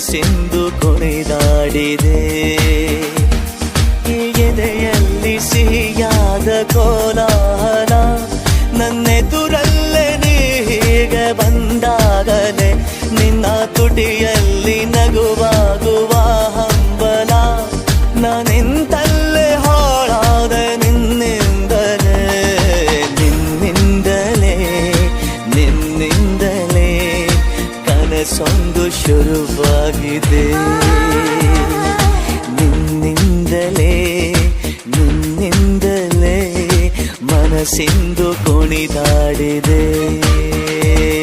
ಮನಸ್ಸೆಂದು ಕುಣಿದಾಡಿದೆ. ಎದೆಯಲ್ಲಿ ಸಿಹಿಯಾದ ಕೋಲಾಹಲ, ನನ್ನೆದುರಲ್ಲೇ ನೀ ಹೀಗೆ ಬಂದಾಗಲೇ ನಿನ್ನ ತುಟಿಯಲ್ಲಿ ನಗುವಾಗುವ ಹಂಬಲ. ನಾನೆಂತಲ್ಲೇ ಹಾಳಾದೆ ನಿನ್ನಿಂದಲೇ, ನಿನ್ನಿಂದಲೇ, ನಿನ್ನಿಂದಲೇ ಕನಸೊಂದು ಶುರುವಾಗಿದೆ. ನಿನ್ನಿಂದಲೇ, ನಿನ್ನಿಂದಲೇ ಮನಸ್ಸೆಂದು ಕುಣಿದಾಡಿದೆ.